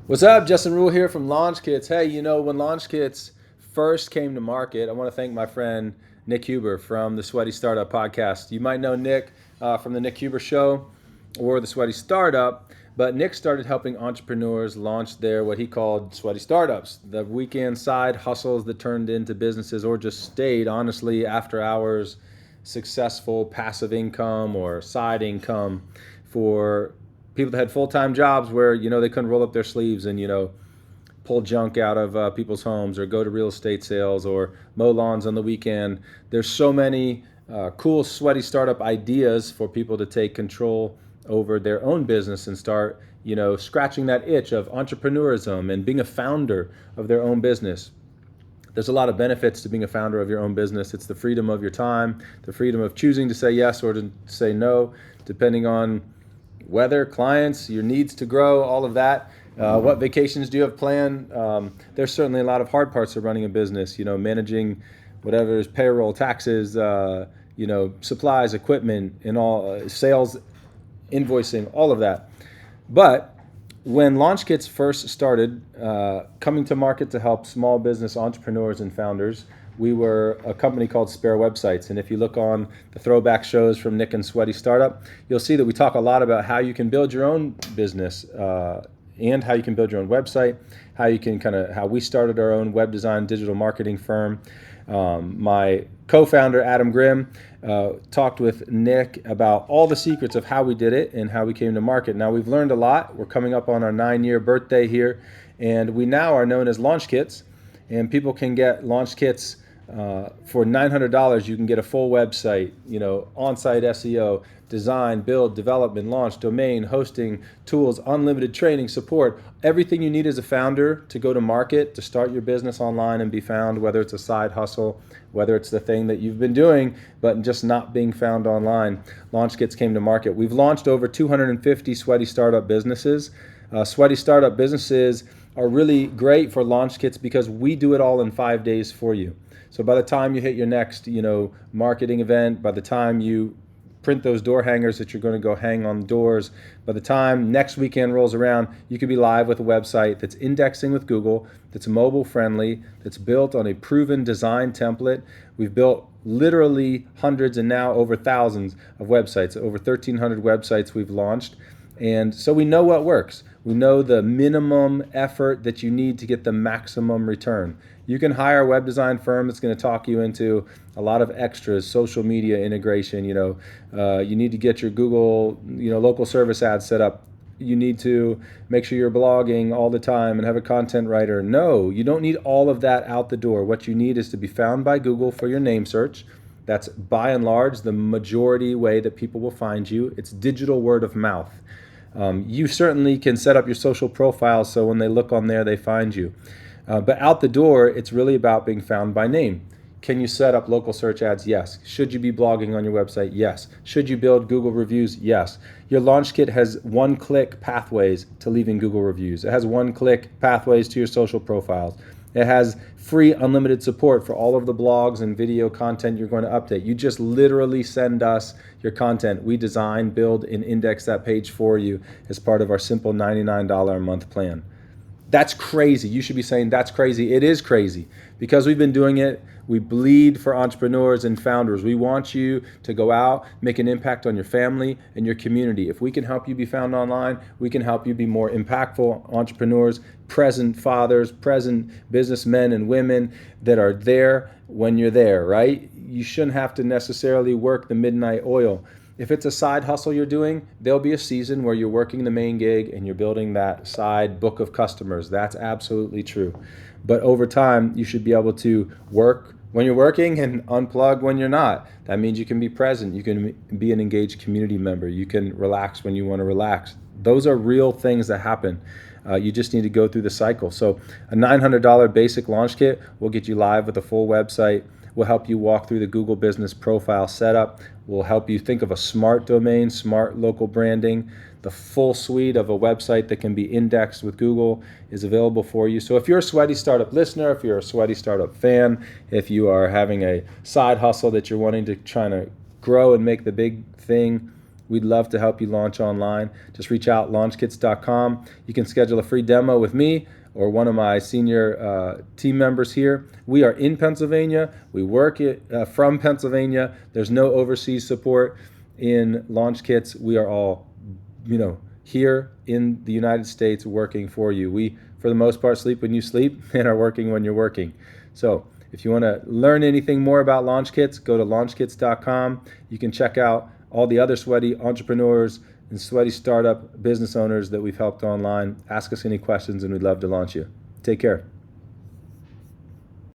What's up? Justin Rule here from Launch Kits. Hey, when Launch Kits first came to market, I want to thank my friend Nick Huber from the Sweaty Startup podcast. You might know Nick from the Nick Huber Show or the Sweaty Startup, but Nick started helping entrepreneurs launch their what he called sweaty startups, the weekend side hustles that turned into businesses or just stayed, honestly, after hours, successful passive income or side income for people that had full-time jobs where they couldn't roll up their sleeves and pull junk out of people's homes or go to real estate sales or mow lawns on the weekend. There's so many cool sweaty startup ideas for people to take control over their own business and start scratching that itch of entrepreneurism and being a founder of their own business. There's a lot of benefits to being a founder of your own business. It's the freedom of your time, the freedom of choosing to say yes or to say no, depending on weather, clients, your needs to grow, all of that. What vacations do you have planned? There's certainly a lot of hard parts of running a business, managing whatever is payroll, taxes, supplies, equipment, and all, sales, invoicing, all of that. But when Launch Kits first started coming to market to help small business entrepreneurs and founders, we were a company called Spare Websites. And if you look on the throwback shows from Nick and Sweaty Startup, you'll see that we talk a lot about how you can build your own business and how you can build your own website, how we started our own web design digital marketing firm. My co-founder, Adam Grimm, talked with Nick about all the secrets of how we did it and how we came to market. Now, we've learned a lot. We're coming up on our 9-year birthday here, and we now are known as Launch Kits, and people can get Launch Kits for $900. You can get a full website, on-site SEO, design, build, development, launch, domain, hosting, tools, unlimited training, support, everything you need as a founder to go to market, to start your business online and be found, whether it's a side hustle, whether it's the thing that you've been doing, but just not being found online. Launch Kits came to market. We've launched over 250 sweaty startup businesses. Sweaty startup businesses are really great for Launch Kits because we do it all in 5 days for you. So by the time you hit your next, marketing event, by the time you print those door hangers that you're going to go hang on doors, by the time next weekend rolls around, you could be live with a website that's indexing with Google, that's mobile friendly, that's built on a proven design template. We've built literally hundreds and now over thousands of websites, over 1,300 websites we've launched. And so we know what works. We know the minimum effort that you need to get the maximum return. You can hire a web design firm that's going to talk you into a lot of extras, social media integration. You need to get your Google, local service ads set up. You need to make sure you're blogging all the time and have a content writer. No, you don't need all of that out the door. What you need is to be found by Google for your name search. That's by and large the majority way that people will find you. It's digital word of mouth. You certainly can set up your social profile so when they look on there, they find you. But out the door, it's really about being found by name. Can you set up local search ads? Yes. Should you be blogging on your website? Yes. Should you build Google reviews? Yes. Your Launch Kit has one-click pathways to leaving Google reviews. It has one-click pathways to your social profiles. It has free unlimited support for all of the blogs and video content you're going to update. You just literally send us your content. We design, build, and index that page for you as part of our simple $99 a month plan. That's crazy. You should be saying that's crazy. It is crazy because we've been doing it. We bleed for entrepreneurs and founders. We want you to go out, make an impact on your family and your community. If we can help you be found online, we can help you be more impactful entrepreneurs, present fathers, present businessmen and women that are there when you're there, right? You shouldn't have to necessarily work the midnight oil. If it's a side hustle you're doing, there'll be a season where you're working the main gig and you're building that side book of customers. That's absolutely true. But over time, you should be able to work when you're working and unplug when you're not. That means you can be present. You can be an engaged community member. You can relax when you want to relax. Those are real things that happen. You just need to go through the cycle. So a $900 basic launch kit will get you live with a full website. We'll help you walk through the Google Business Profile setup. We'll help you think of a smart domain, smart local branding. The full suite of a website that can be indexed with Google is available for you. So if you're a Sweaty Startup listener, if you're a Sweaty Startup fan, if you are having a side hustle that you're wanting to try to grow and make the big thing, We'd love to help you launch online. Just reach out, launchkits.com. You can schedule a free demo with me or one of my senior team members here. We are in Pennsylvania. We work from Pennsylvania. There's no overseas support in Launch Kits. We are all, here in the United States working for you. We, for the most part, sleep when you sleep and are working when you're working. So if you want to learn anything more about Launch Kits, go to launchkits.com. You can check out all the other sweaty entrepreneurs and sweaty startup business owners that we've helped online. Ask us any questions and we'd love to launch you. Take care.